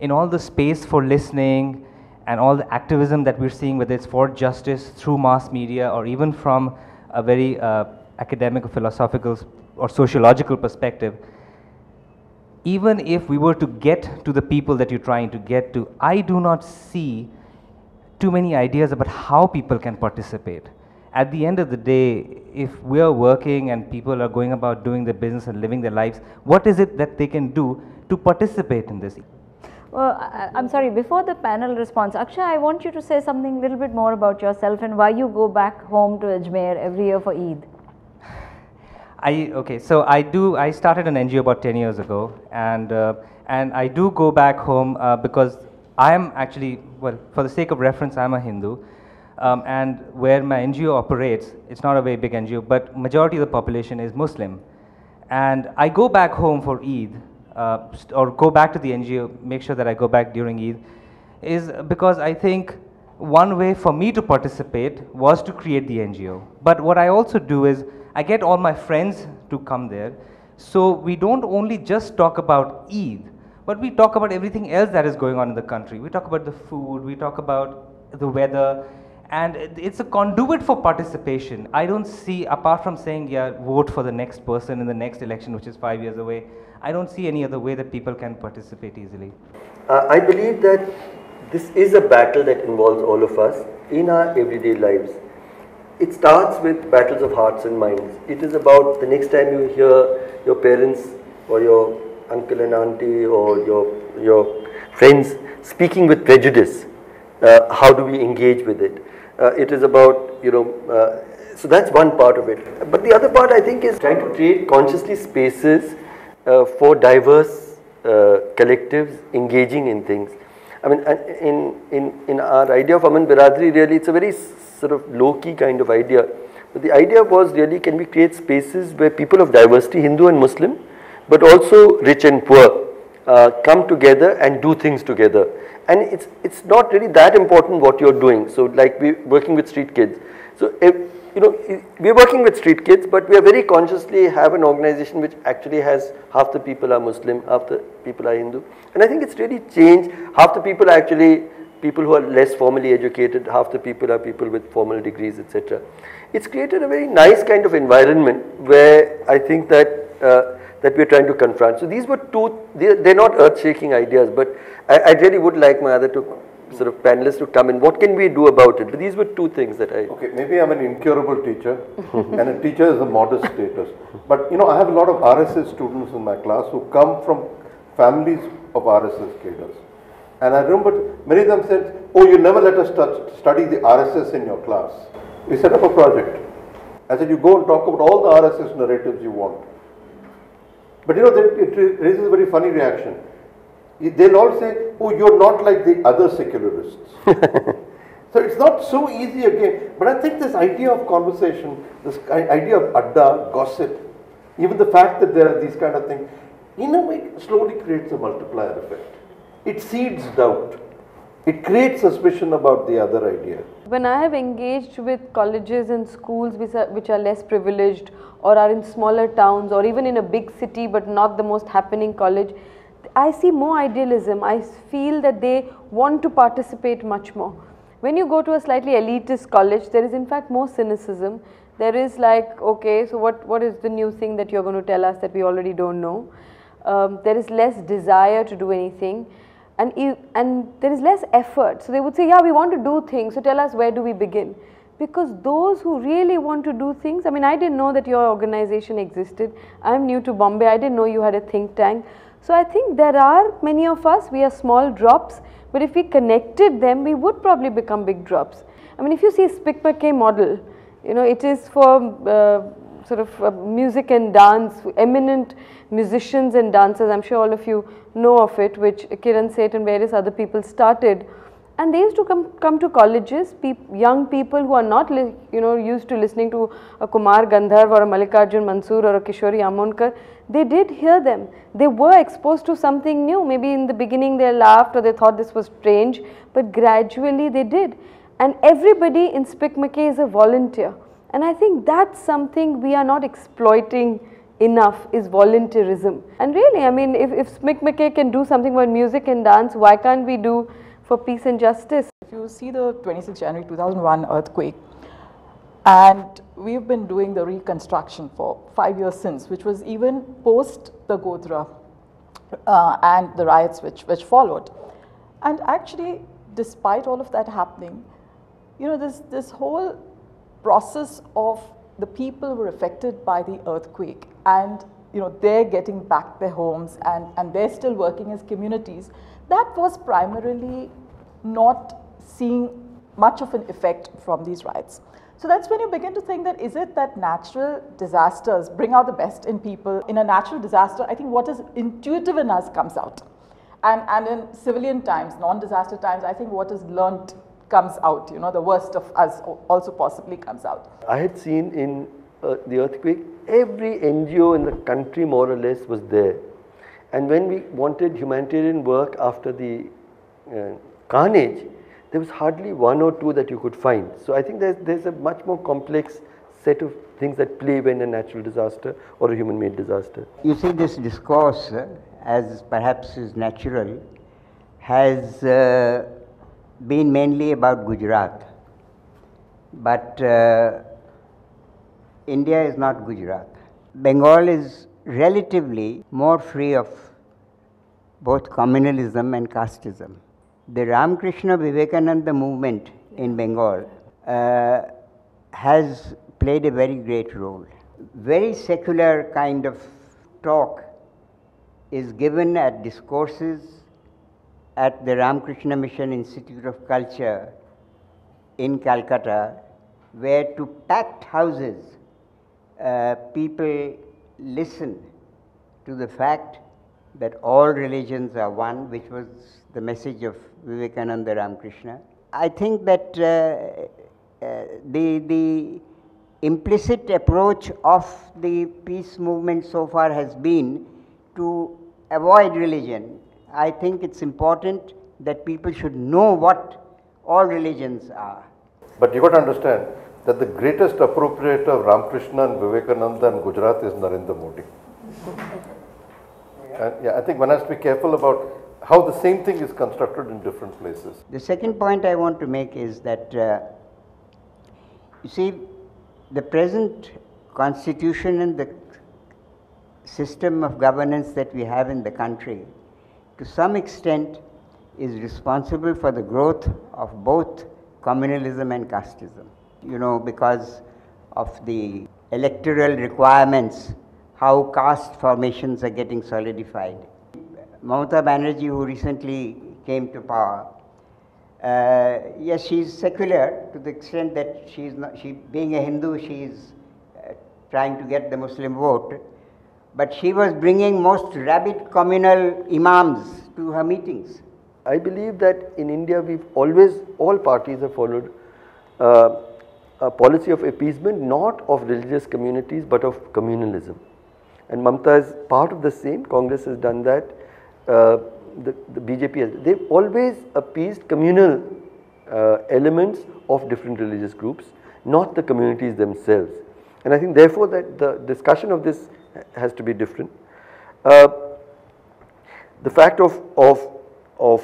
in all the space for listening and all the activism that we're seeing, whether it's for justice through mass media or even from a very academic or philosophical or sociological perspective, even if we were to get to the people that you're trying to get to, I do not see too many ideas about how people can participate. At the end of the day, if we are working and people are going about doing their business and living their lives, what is it that they can do to participate in this? Well, I'm sorry, before the panel response, Akshay, I want you to say something a little bit more about yourself and why you go back home to Ajmer every year for Eid. Okay, so I started an NGO about 10 years ago, and I do go back home because I am actually, well, for the sake of reference, I'm a Hindu, and where my NGO operates, it's not a very big NGO, but majority of the population is Muslim. And I go back home for Eid, or go back to the NGO, make sure that I go back during Eid, is because I think one way for me to participate was to create the NGO. But what I also do is, I get all my friends to come there, so we don't only just talk about Eid, but we talk about everything else that is going on in the country. We talk about the food, we talk about the weather, and it's a conduit for participation. I don't see, apart from saying, yeah, vote for the next person in the next election, which is 5 years away, I don't see any other way that people can participate easily. I believe that this is a battle that involves all of us in our everyday lives. It starts with battles of hearts and minds. It is about the next time you hear your parents or your uncle and auntie or your friends speaking with prejudice, how do we engage with it? It is about, so that's one part of it. But the other part, I think, is trying to create consciously spaces for diverse collectives engaging in things. I mean, in our idea of Aman Biradri, really, it's a very sort of low-key kind of idea. But the idea was really, can we create spaces where people of diversity, Hindu and Muslim, but also rich and poor, come together and do things together. And it's not really that important what you're doing. So like we're working with street kids. So we're working with street kids, but we are very consciously have an organization which actually has half the people are Muslim, half the people are Hindu. And I think it's really changed. Half the people are actually people who are less formally educated, half the people are people with formal degrees, etc. It's created a very nice kind of environment where I think that that we're trying to confront. So these were two, they're not earth-shaking ideas, but I really would like my other two sort of panelists to come in. What can we do about it? But these were two things that I... Okay, maybe I'm an incurable teacher, and a teacher is a modest status. But I have a lot of RSS students in my class who come from families of RSS cadres. And I remember many of them said, oh, you never let us study the RSS in your class. We set up a project. I said, you go and talk about all the RSS narratives you want. But it raises a very funny reaction. They'll all say, oh, you're not like the other secularists. So it's not so easy again. But I think this idea of conversation, this idea of adda, gossip, even the fact that there are these kind of things, in a way slowly creates a multiplier effect. It seeds doubt. It creates suspicion about the other idea. When I have engaged with colleges and schools which are less privileged or are in smaller towns or even in a big city but not the most happening college, I see more idealism. I feel that they want to participate much more. When you go to a slightly elitist college, there is in fact more cynicism. There is like, okay, so what is the new thing that you're going to tell us that we already don't know? There is less desire to do anything. And there is less effort. So they would say, yeah, we want to do things, so tell us where do we begin? Because those who really want to do things, I mean, I didn't know that your organization existed. I'm new to Bombay, I didn't know you had a think tank. So I think there are many of us, we are small drops, but if we connected them, we would probably become big drops. I mean, if you see Spick-McKay model, it is for sort of music and dance, eminent musicians and dancers. I'm sure all of you know of it, which Kiran Seth and various other people started. And they used to come to colleges, young people who are not used to listening to a Kumar Gandharv or a Mallikarjun Mansur or a Kishori Amonkar. They did hear them. They were exposed to something new. Maybe in the beginning they laughed or they thought this was strange, but gradually they did. And everybody in Spick-McKay is a volunteer. And I think that's something we are not exploiting enough is volunteerism. And really, I mean, if Smick McKay can do something about music and dance, why can't we do for peace and justice? If you see the 26 January 2001 earthquake, and we've been doing the reconstruction for 5 years since, which was even post the Godhra and the riots which followed. And actually, despite all of that happening, you know, this whole process of the people who were affected by the earthquake, and you know, they're getting back their homes and they're still working as communities, that was primarily not seeing much of an effect from these riots. So that's when you begin to think that, is it that natural disasters bring out the best in people? In a natural disaster, I think what is intuitive in us comes out. And in civilian times, non-disaster times, I think what is learnt comes out, you know, the worst of us also possibly comes out. I had seen in the earthquake, every NGO in the country more or less was there. And when we wanted humanitarian work after the carnage, there was hardly one or two that you could find. So I think there's a much more complex set of things that play when a natural disaster or a human-made disaster. You see, this discourse, as perhaps is natural, has been mainly about Gujarat. But India is not Gujarat. Bengal is relatively more free of both communalism and casteism. The Ramakrishna Vivekananda movement in Bengal has played a very great role. Very secular kind of talk is given at discourses at the Ramakrishna Mission Institute of Culture in Calcutta, where to packed houses people listen to the fact that all religions are one, which was the message of Vivekananda Ramakrishna. I think that the implicit approach of the peace movement so far has been to avoid religion. I think it's important that people should know what all religions are. But you got to understand that the greatest appropriator of Ramakrishna and Vivekananda and Gujarat is Narendra Modi. And yeah, I think one has to be careful about how the same thing is constructed in different places. The second point I want to make is that, you see, the present constitution and the system of governance that we have in the country, to some extent, is responsible for the growth of both communalism and casteism. You know, because of the electoral requirements, how caste formations are getting solidified. Mamata Banerjee, who recently came to power, yes, she's secular to the extent that being a Hindu, she's trying to get the Muslim vote, but she was bringing most rabid communal imams to her meetings. I believe that in India we've always, all parties have followed a policy of appeasement, not of religious communities but of communalism. And Mamata is part of the same. Congress has done that. The BJP has. They've always appeased communal elements of different religious groups, not the communities themselves. And I think therefore that the discussion of this has to be different. The fact of our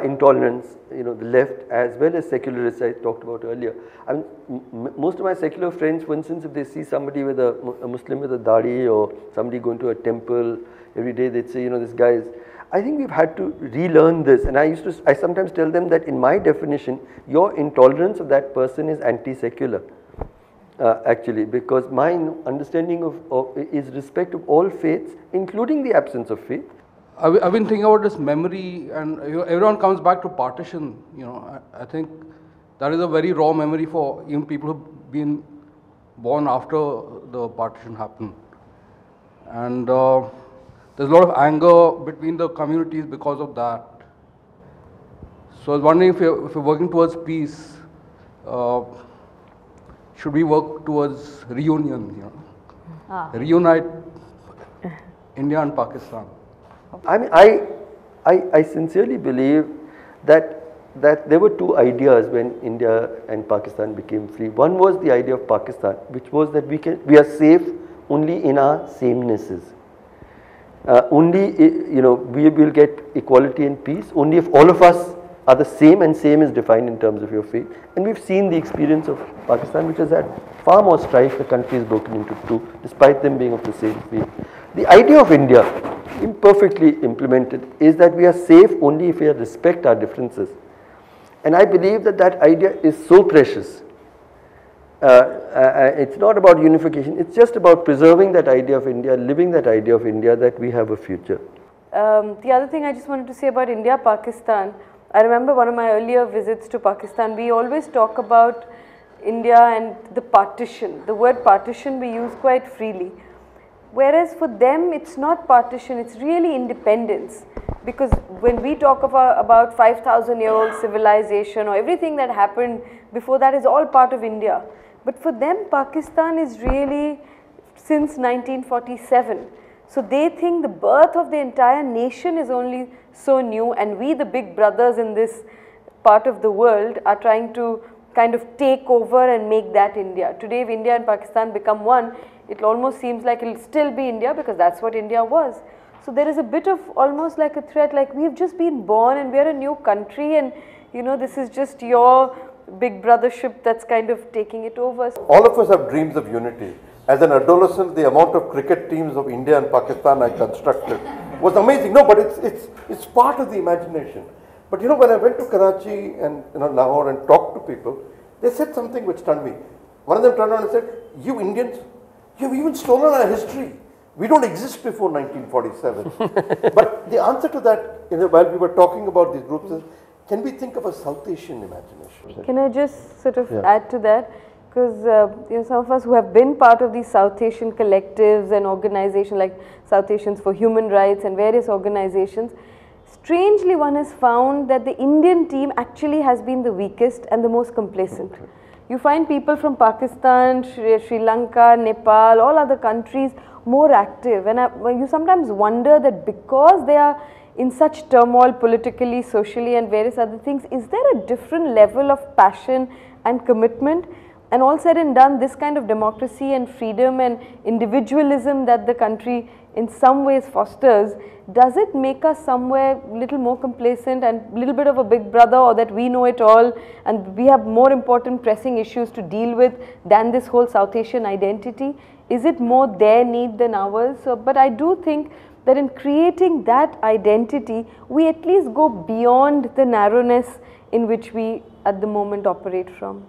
intolerance, you know, the left as well as secularists I talked about earlier. I mean, most of my secular friends, for instance, if they see somebody with a Muslim with a dadi or somebody going to a temple every day, they'd say, you know, this guy is. I think we've had to relearn this, and I sometimes tell them that in my definition, your intolerance of that person is anti-secular. Actually, because my understanding is respect of all faiths, including the absence of faith. I've been thinking about this memory, and you know, everyone comes back to partition. You know, I think that is a very raw memory for even people who've been born after the partition happened. And there's a lot of anger between the communities because of that. So I was wondering if you're working towards peace, should we work towards reunion? You know, reunite India and Pakistan. I mean, I sincerely believe that there were two ideas when India and Pakistan became free. One was the idea of Pakistan, which was that we are safe only in our samenesses. We will get equality and peace only if all of us are the same, and same is defined in terms of your faith. And we've seen the experience of Pakistan, which has had far more strife. The country is broken into two, despite them being of the same faith. The idea of India, imperfectly implemented, is that we are safe only if we respect our differences. And I believe that that idea is so precious. It's not about unification, it's just about preserving that idea of India, living that idea of India, that we have a future. The other thing I just wanted to say about India, Pakistan, I remember one of my earlier visits to Pakistan, we always talk about India and the partition. The word partition we use quite freely. Whereas for them, it's not partition, it's really independence. Because when we talk about 5,000-year-old civilization or everything that happened before that is all part of India. But for them, Pakistan is really since 1947. So they think the birth of the entire nation is only so new, and we, the big brothers in this part of the world, are trying to kind of take over and make that India. Today, if India and Pakistan become one, it almost seems like it will still be India because that's what India was. So there is a bit of almost like a threat, like we've just been born and we're a new country, and you know, this is just your big brothership that's kind of taking it over. All of us have dreams of unity. As an adolescent, the amount of cricket teams of India and Pakistan I constructed was amazing. No, but it's part of the imagination. But you know, when I went to Karachi and Lahore and talked to people, they said something which stunned me. One of them turned around and said, "You Indians, you've even stolen our history. We don't exist before 1947. But the answer to that, while we were talking about these groups, is, can we think of a South Asian imagination? Can I just sort of add to that? Because some of us who have been part of these South Asian collectives and organizations like South Asians for Human Rights and various organizations, strangely one has found that the Indian team actually has been the weakest and the most complacent. You find people from Pakistan, Sri Lanka, Nepal, all other countries more active, and you sometimes wonder that because they are in such turmoil politically, socially and various other things, is there a different level of passion and commitment? And all said and done, this kind of democracy and freedom and individualism that the country in some ways fosters, does it make us somewhere a little more complacent and a little bit of a big brother, or that we know it all and we have more important pressing issues to deal with than this whole South Asian identity? Is it more their need than ours? But I do think that in creating that identity, we at least go beyond the narrowness in which we at the moment operate from.